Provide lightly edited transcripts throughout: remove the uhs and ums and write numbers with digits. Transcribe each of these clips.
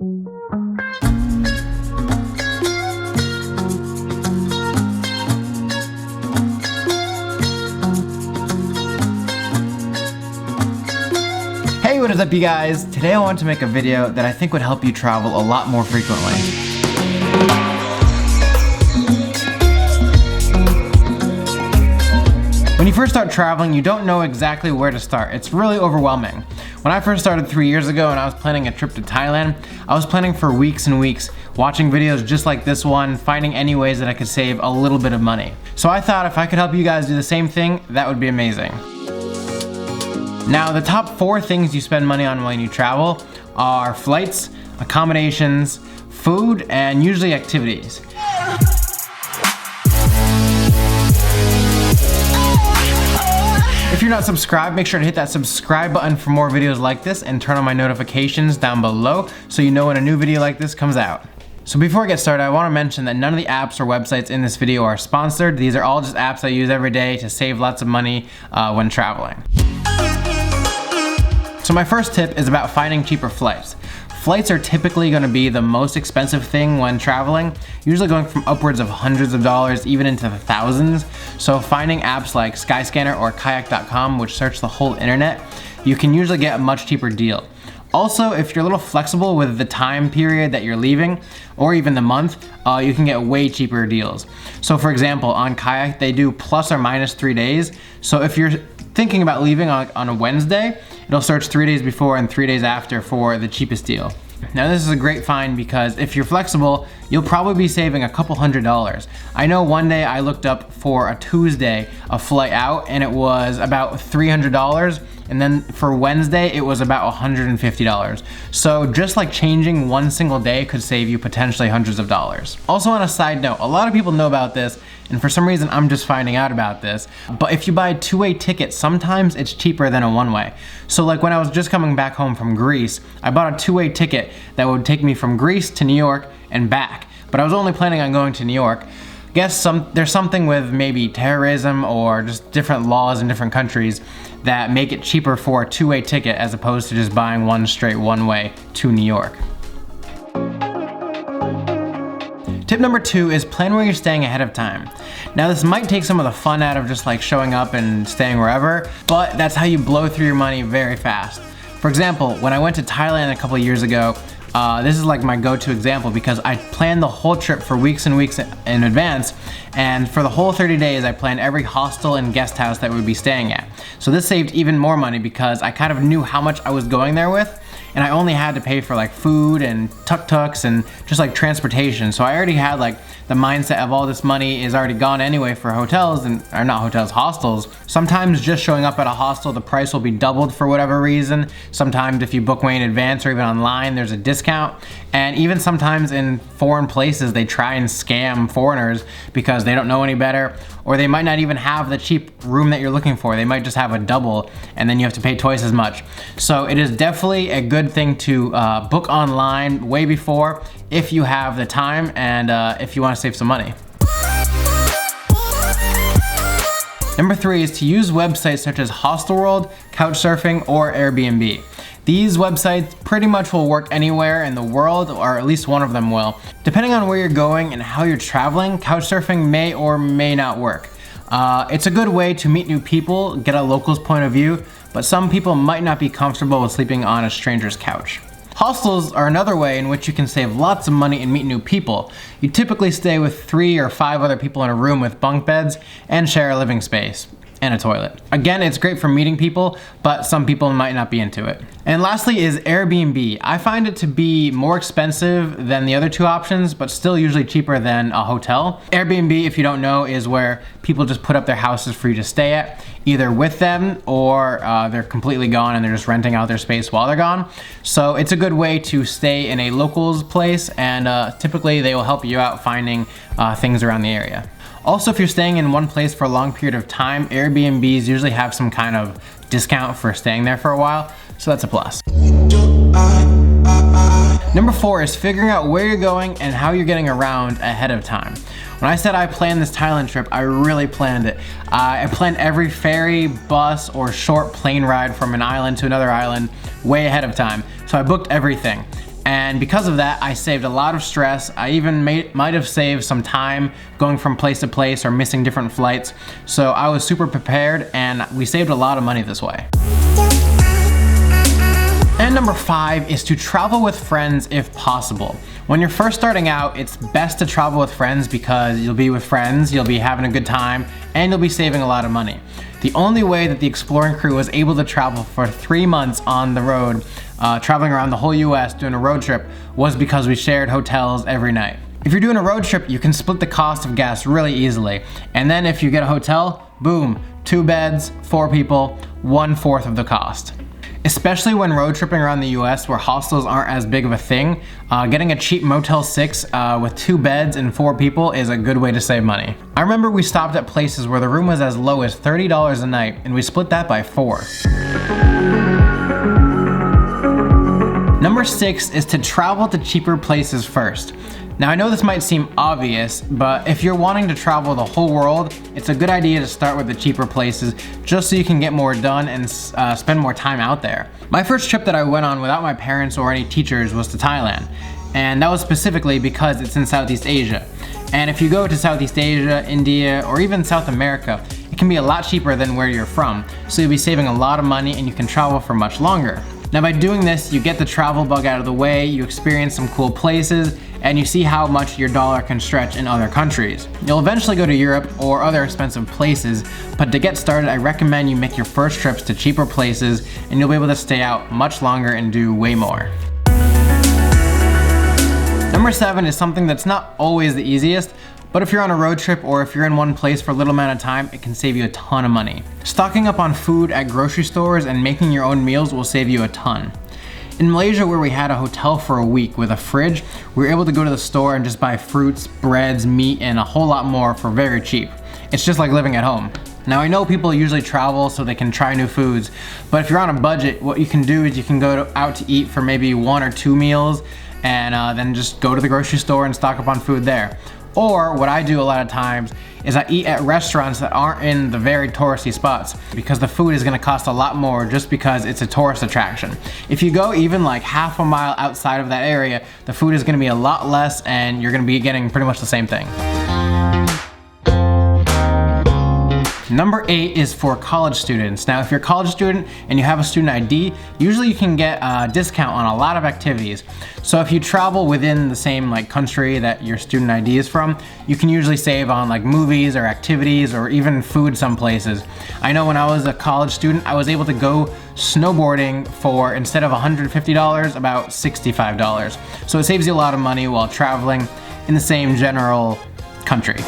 Hey, what is up you guys? Today I want to make a video that I think would help you travel a lot more frequently. When you first start traveling, you don't know exactly where to start. It's really overwhelming. When I first started 3 years ago and I was planning a trip to Thailand, I was planning for weeks and weeks, watching videos just like this one, finding any ways that I could save a little bit of money. So I thought if I could help you guys do the same thing, that would be amazing. Now, the top 4 things you spend money on when you travel are flights, accommodations, food, and usually activities. If you're not subscribed, make sure to hit that subscribe button for more videos like this and turn on my notifications down below so you know when a new video like this comes out. So before I get started, I want to mention that none of the apps or websites in this video are sponsored. These are all just apps I use every day to save lots of money when traveling. So my first tip is about finding cheaper flights. Flights are typically going to be the most expensive thing when traveling, usually going from upwards of hundreds of dollars, even into the thousands. So finding apps like Skyscanner or kayak.com, which search the whole internet, you can usually get a much cheaper deal. Also, if you're a little flexible with the time period that you're leaving, or even the month, you can get way cheaper deals. So for example, on Kayak, they do plus or minus 3 days. So if you're thinking about leaving on a Wednesday, it'll search 3 days before and 3 days after for the cheapest deal. Now this is a great find because if you're flexible, you'll probably be saving a couple $100s. I know one day I looked up for a Tuesday a flight out and it was about $300, and then for Wednesday it was about $150. So just like changing one single day could save you potentially hundreds of dollars. Also, on a side note, a lot of people know about this, and for some reason I'm just finding out about this, but if you buy a two-way ticket, sometimes it's cheaper than a one-way. So like when I was just coming back home from Greece, I bought a two-way ticket that would take me from Greece to New York and back, but I was only planning on going to New York. I guess there's something with maybe terrorism or just different laws in different countries that make it cheaper for a two-way ticket as opposed to just buying one straight one-way to New York. Tip number 2 is plan where you're staying ahead of time. Now this might take some of the fun out of just like showing up and staying wherever, but that's how you blow through your money very fast. For example, when I went to Thailand a couple of years ago, this is like my go-to example because I planned the whole trip for weeks and weeks in advance, and for the whole 30 days I planned every hostel and guest house that we would be staying at. So this saved even more money because I kind of knew how much I was going there with, and I only had to pay for like food and tuk-tuks and just like transportation. So I already had like the mindset of all this money is already gone anyway for hotels, or not hotels, hostels. Sometimes just showing up at a hostel, the price will be doubled for whatever reason. Sometimes if you book way in advance or even online, there's a discount. And even sometimes in foreign places, they try and scam foreigners because they don't know any better, or they might not even have the cheap room that you're looking for. They might just have a double, and then you have to pay twice as much. So it is definitely a good thing to book online way before if you have the time and if you want to save some money. Number 3 is to use websites such as Hostelworld, Couchsurfing, or Airbnb. These websites pretty much will work anywhere in the world, or at least one of them will. Depending on where you're going and how you're traveling, Couchsurfing may or may not work. It's a good way to meet new people, get a local's point of view, but some people might not be comfortable with sleeping on a stranger's couch. Hostels are another way in which you can save lots of money and meet new people. You typically stay with 3 or 5 other people in a room with bunk beds and share a living space and a toilet. Again, it's great for meeting people, but some people might not be into it. And lastly is Airbnb. I find it to be more expensive than the other 2 options, but still usually cheaper than a hotel. Airbnb, if you don't know, is where people just put up their houses for you to stay at, either with them or they're completely gone and they're just renting out their space while they're gone. So it's a good way to stay in a local's place, and typically they will help you out finding things around the area. Also, if you're staying in one place for a long period of time, Airbnbs usually have some kind of discount for staying there for a while, so that's a plus. Number 4 is figuring out where you're going and how you're getting around ahead of time. When I said I planned this Thailand trip, I really planned it. I planned every ferry, bus, or short plane ride from an island to another island way ahead of time. So I booked everything. And because of that, I saved a lot of stress. I even might have saved some time going from place to place or missing different flights. So I was super prepared and we saved a lot of money this way. And number 5 is to travel with friends if possible. When you're first starting out, it's best to travel with friends because you'll be with friends, you'll be having a good time, and you'll be saving a lot of money. The only way that the Exploring crew was able to travel for 3 months on the road, traveling around the whole US doing a road trip, was because we shared hotels every night. If you're doing a road trip, you can split the cost of gas really easily. And then if you get a hotel, boom, 2 beds, 4 people, 1/4 of the cost. Especially when road tripping around the US where hostels aren't as big of a thing, getting a cheap Motel 6 with 2 beds and 4 people is a good way to save money. I remember we stopped at places where the room was as low as $30 a night and we split that by 4. Number 6 is to travel to cheaper places first. Now I know this might seem obvious, but if you're wanting to travel the whole world, it's a good idea to start with the cheaper places just so you can get more done and spend more time out there. My first trip that I went on without my parents or any teachers was to Thailand, and that was specifically because it's in Southeast Asia. And if you go to Southeast Asia, India, or even South America, it can be a lot cheaper than where you're from, so you'll be saving a lot of money and you can travel for much longer. Now by doing this, you get the travel bug out of the way, you experience some cool places, and you see how much your dollar can stretch in other countries. You'll eventually go to Europe or other expensive places, but to get started, I recommend you make your first trips to cheaper places and you'll be able to stay out much longer and do way more. Number 7 is something that's not always the easiest, but if you're on a road trip or if you're in one place for a little amount of time, it can save you a ton of money. Stocking up on food at grocery stores and making your own meals will save you a ton. In Malaysia, where we had a hotel for a week with a fridge, we were able to go to the store and just buy fruits, breads, meat, and a whole lot more for very cheap. It's just like living at home. Now I know people usually travel so they can try new foods, but if you're on a budget, what you can do is you can go out to eat for maybe 1 or 2 meals and then just go to the grocery store and stock up on food there. Or what I do a lot of times is I eat at restaurants that aren't in the very touristy spots because the food is gonna cost a lot more just because it's a tourist attraction. If you go even like half a mile outside of that area, the food is gonna be a lot less and you're gonna be getting pretty much the same thing. Number 8 is for college students. Now, if you're a college student and you have a student ID, usually you can get a discount on a lot of activities. So if you travel within the same country that your student ID is from, you can usually save on movies or activities or even food some places. I know when I was a college student, I was able to go snowboarding for, instead of $150, about $65. So it saves you a lot of money while traveling in the same general country.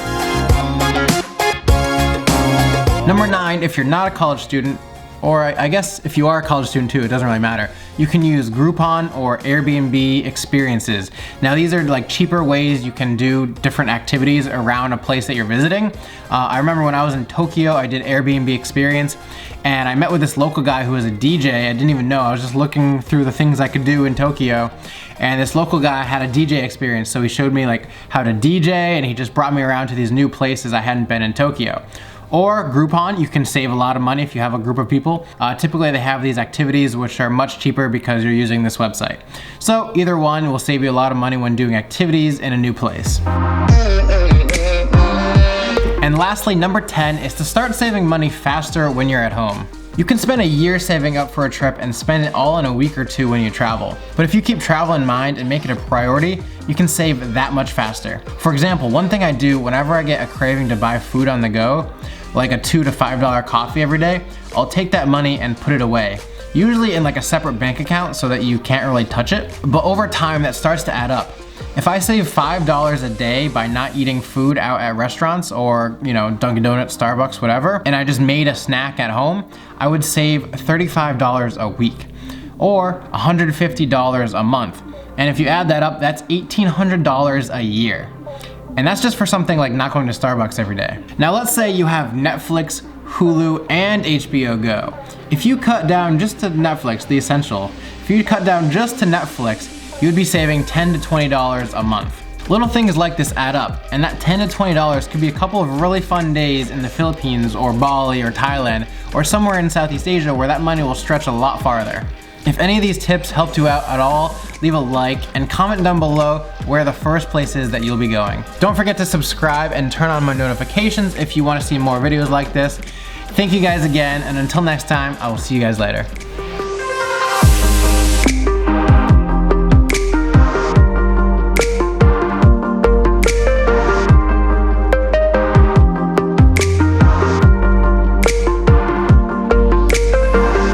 Number 9, if you're not a college student, or I guess if you are a college student too, it doesn't really matter, you can use Groupon or Airbnb experiences. Now these are cheaper ways you can do different activities around a place that you're visiting. I remember when I was in Tokyo, I did Airbnb experience and I met with this local guy who was a DJ. I didn't even know, I was just looking through the things I could do in Tokyo, and this local guy had a DJ experience, so he showed me how to DJ and he just brought me around to these new places I hadn't been in Tokyo. Or Groupon, you can save a lot of money if you have a group of people. Typically they have these activities which are much cheaper because you're using this website. So either one will save you a lot of money when doing activities in a new place. And lastly, number 10 is to start saving money faster when you're at home. You can spend a year saving up for a trip and spend it all in a week or 2 when you travel. But if you keep travel in mind and make it a priority, you can save that much faster. For example, one thing I do whenever I get a craving to buy food on the go, like a $2 to $5 coffee every day, I'll take that money and put it away. Usually in a separate bank account so that you can't really touch it. But over time that starts to add up. If I save $5 a day by not eating food out at restaurants or, Dunkin' Donuts, Starbucks, whatever, and I just made a snack at home, I would save $35 a week or $150 a month. And if you add that up, that's $1,800 a year. And that's just for something like not going to Starbucks every day. Now let's say you have Netflix, Hulu, and HBO Go. If you cut down just to Netflix, the essential, if you cut down just to Netflix, you would be saving $10 to $20 a month. Little things like this add up, and that $10 to $20 could be a couple of really fun days in the Philippines or Bali or Thailand or somewhere in Southeast Asia where that money will stretch a lot farther. If any of these tips helped you out at all, leave a like and comment down below where the first place is that you'll be going. Don't forget to subscribe and turn on my notifications if you want to see more videos like this. Thank you guys again, and until next time, I will see you guys later.